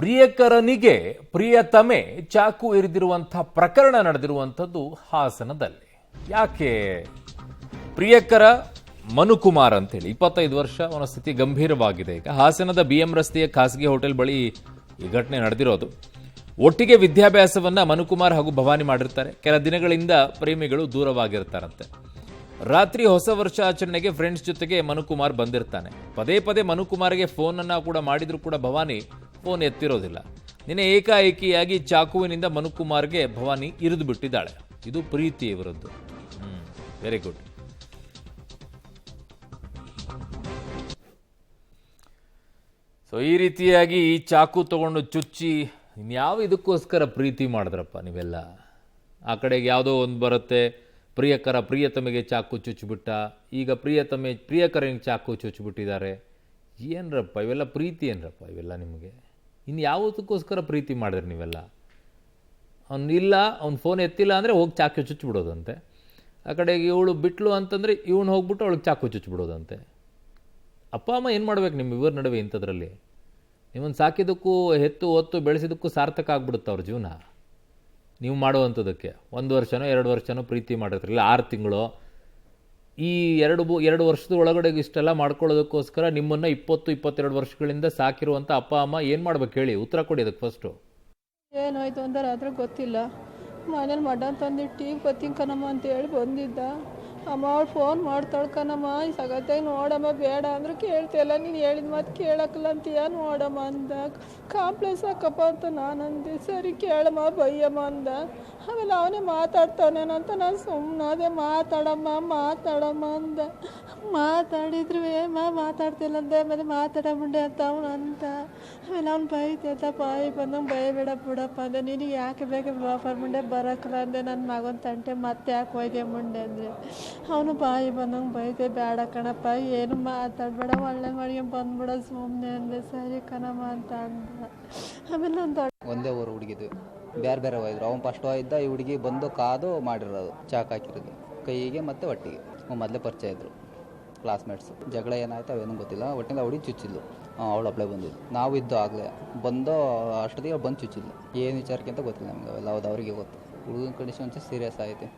ಪ್ರಿಯಕರನಿಗೆ ಪ್ರಿಯತಮೆ ಚಾಕು ಇರಿದಿರುವಂತಹ ಪ್ರಕರಣ ನಡೆದಿರುವಂಥದ್ದು ಹಾಸನದಲ್ಲಿ. ಯಾಕೆ ಪ್ರಿಯಕರ ಮನುಕುಮಾರ್ ಅಂತೇಳಿ 25 ವರ್ಷ, ಅವನ ಸ್ಥಿತಿ ಗಂಭೀರವಾಗಿದೆ. ಈಗ ಹಾಸನದ BM ರಸ್ತೆಯ ಖಾಸಗಿ ಹೋಟೆಲ್ ಬಳಿ ಈ ಘಟನೆ ನಡೆದಿರೋದು. ಒಟ್ಟಿಗೆ ವಿದ್ಯಾಭ್ಯಾಸವನ್ನ ಮನುಕುಮಾರ್ ಹಾಗೂ ಭವಾನಿ ಮಾಡಿರ್ತಾರೆ. ಕೆಲ ದಿನಗಳಿಂದ ಪ್ರೇಮಿಗಳು ದೂರವಾಗಿರ್ತಾರಂತೆ. ರಾತ್ರಿ ಹೊಸ ವರ್ಷ ಆಚರಣೆಗೆ ಫ್ರೆಂಡ್ಸ್ ಜೊತೆಗೆ ಮನುಕುಮಾರ್ ಬಂದಿರ್ತಾನೆ. ಪದೇ ಪದೇ ಮನುಕುಮಾರ್ಗೆ ಫೋನ್ ಅನ್ನ ಕೂಡ ಮಾಡಿದ್ರು ಕೂಡ ಭವಾನಿ ಫೋನ್ ಎತ್ತಿರೋದಿಲ್ಲ. ನಿನ್ನೆ ಏಕಾಏಕಿಯಾಗಿ ಚಾಕುವಿನಿಂದ ಮನುಕುಮಾರ್ಗೆ ಭವಾನಿ ಇರಿದು ಬಿಟ್ಟಿದ್ದಾಳೆ. ಇದು ಪ್ರೀತಿ ಇವರದ್ದು. Very good. ಸೊ ಈ ರೀತಿಯಾಗಿ ಈ ಚಾಕು ತಗೊಂಡು ಚುಚ್ಚಿ ಇನ್ಯಾವ ಇದಕ್ಕೋಸ್ಕರ ಪ್ರೀತಿ ಮಾಡಿದ್ರಪ್ಪ ನೀವೆಲ್ಲ. ಆ ಕಡೆಗೆ ಯಾವುದೋ ಒಂದು ಬರುತ್ತೆ, ಪ್ರಿಯಕರ ಪ್ರಿಯತಮೆಗೆ ಚಾಕು ಚುಚ್ಚಿಬಿಟ್ಟ, ಈಗ ಪ್ರಿಯತಮೆ ಪ್ರಿಯಕರನಿಗೆ ಚಾಕು ಚುಚ್ಚಿಬಿಟ್ಟಿದ್ದಾರೆ. ಏನರಪ್ಪ ಇವೆಲ್ಲ ಪ್ರೀತಿ ಏನರಪ್ಪ ಇವೆಲ್ಲ ನಿಮಗೆ? ಇನ್ನು ಯಾವುದಕ್ಕೋಸ್ಕರ ಪ್ರೀತಿ ಮಾಡಿದ್ರಿ ನೀವೆಲ್ಲ? ಇಲ್ಲ ಅವ್ನು ಫೋನ್ ಎತ್ತಿಲ್ಲ ಅಂದರೆ ಹೋಗಿ ಚಾಕು ಚುಚ್ಚಿಬಿಡೋದಂತೆ. ಆ ಕಡೆಗೆ ಇವಳು ಬಿಟ್ಲು ಅಂತಂದರೆ ಇವನು ಹೋಗ್ಬಿಟ್ಟು ಅವಳಿಗೆ ಚಾಕು ಚುಚ್ಚಿಬಿಡೋದಂತೆ. ಅಪ್ಪ ಅಮ್ಮ ಏನು ಮಾಡ್ಬೇಕು ನಿಮ್ಮ ಇವ್ರ ನಡುವೆ ಇಂಥದ್ರಲ್ಲಿ? ನಿಮ್ಮನ್ನು ಸಾಕಿದ್ದಕ್ಕೂ ಹೆತ್ತು ಹೊತ್ತು ಬೆಳೆಸಿದ್ದಕ್ಕೂ ಸಾರ್ಥಕ ಆಗ್ಬಿಡುತ್ತೆ ಅವ್ರ ಜೀವನ. ನೀವು ಮಾಡುವಂಥದ್ದಕ್ಕೆ 1 ವರ್ಷನೋ 2 ವರ್ಷನೋ ಪ್ರೀತಿ ಮಾಡಿರ್ತಿರಲಿಲ್ಲ, 6 ತಿಂಗಳು. ಈ 2 ವರ್ಷದ ಒಳಗಡೆ ಇಷ್ಟೆಲ್ಲ ಮಾಡ್ಕೊಳ್ಳೋದಕ್ಕೋಸ್ಕರ ನಿಮ್ಮನ್ನು 20-22 ವರ್ಷಗಳಿಂದ ಸಾಕಿರುವಂಥ ಅಪ್ಪ ಅಮ್ಮ ಏನು ಮಾಡ್ಬೇಕು ಹೇಳಿ? ಉತ್ತರ ಕೊಡಿ ಅದಕ್ಕೆ ಫಸ್ಟು. ಏನಾಯ್ತು ಅಂತ ರಾತ್ರಿ ಗೊತ್ತಿಲ್ಲ. ಮನೇಲಿ ಮಟನ್ ತಂದಿಟ್ಟು ಬರ್ತೀನಿ ಕಣಮ್ಮ ಅಂತ ಹೇಳಿ ಬಂದಿದ್ದ. ಅಮ್ಮ ಅವ್ಳು ಫೋನ್ ಮಾಡ್ತಾಳೆ ಕಣಮ್ಮ, ಸಗತ್ತಾಗಿ ನೋಡಮ್ಮ, ಬೇಡ ಅಂದ್ರೆ ಕೇಳ್ತಿಲ್ಲ, ನೀನು ಹೇಳಿದ ಮಾತು ಕೇಳಕ್ಕಲ್ಲ ಅಂತೀಯ, ನೋಡಮ್ಮ ಅಂದ. ಕಾಂಪ್ಲೆಕ್ಸ್ ಹಾಕಪ್ಪ ಅಂತ ನಾನು ಅಂದೆ. ಸರಿ ಕೇಳಮ್ಮ ಬೈಯಮ್ಮ ಅಂದ. ಆಮೇಲೆ ಅವನೇ ಮಾತಾಡ್ತಾನೇನಂತ ನಾನು ಸುಮ್ಮನೆ ಮಾತಾಡಮ್ಮ ಅಂದ. ಮಾತಾಡಿದ್ರು ಮಾತಾಡ್ತಿಲ್ಲ ಅಂದೆ. ಆಮೇಲೆ ಮಾತಾಡಮುಂಡೆ ಅಂತ ಅವನು ಅಂತ. ಆಮೇಲೆ ಅವ್ನು ಬೈತೈತ, ಬಾಯಿ ಬಂದಂಗೆ ಬೈಬೇಡ ಬಿಡಪ್ಪ ಅಂದೆ. ನಿನಗೆ ಯಾಕೆ ಬೇಕು ಬಾಪರ್ ಮುಂಡೆ ಬರೋಕ್ಕಲ್ಲ ಅಂದೆ. ನನ್ನ ಮಗನ ತಂಟೆ ಮತ್ತೆ ಯಾಕೆ ಹೋಯ್ದೆ ಮುಂಡೆ ಅಂದರೆ ಅವನು ಬಾಯಿ ಬಂದಂಗೆ ಬೈತೆ. ಬೇಡ ಕಣಪ್ಪ, ಏನು ಮಾತಾಡಬೇಡ, ಒಳ್ಳೆ ಮಾಡಿ ಬಂದ್ಬಿಡ ಸುಮ್ಮನೆ ಅಂದೆ. ಸರಿ ಕಣಮ್ಮ ಅಂತ ಅಂದ. ಆಮೇಲೆ ಒಂದು ಒಂದೇ ಊರು ಹುಡುಗಿದು, ಬೇರೆ ಬೇರೆ ಹೋಯ್ದ್ರು. ಅವ್ನು ಫಸ್ಟ್ ಹೋಗಿದ್ದ, ಈ ಹುಡುಗಿ ಬಂದು ಕಾದು ಮಾಡಿರೋದು, ಚಾಕು ಹಾಕಿರೋದು ಕೈಗೆ ಮತ್ತು ಹೊಟ್ಟಿಗೆ. ಮೊದಲೇ ಪರಿಚಯ ಇದ್ರು, ಕ್ಲಾಸ್ಮೇಟ್ಸು. ಜಗಳ ಏನಾಯ್ತು ಅವೇನೂ ಗೊತ್ತಿಲ್ಲ. ಒಟ್ಟಿಂದ ಹುಡುಗಿ ಚುಚ್ಚಿದ್ಲು, ಅವಳು ಅಪ್ಲೈ ಬಂದಿದ್ದು. ನಾವು ಇದ್ದು ಆಗಲೇ ಬಂದು ಅಷ್ಟೊತ್ತಿಗೆ ಬಂದು ಚುಚ್ಚಿದ್ಲು. ಏನು ವಿಚಾರಕ್ಕೆ ಅಂತ ಗೊತ್ತಿಲ್ಲ ನಮ್ಗೆ. ಅವೆಲ್ಲ ಹೌದು, ಅವರಿಗೆ ಗೊತ್ತು. ಹುಡುಗನ ಕಂಡೀಷನ್ ಸೀರಿಯಸ್ ಆಯಿತು.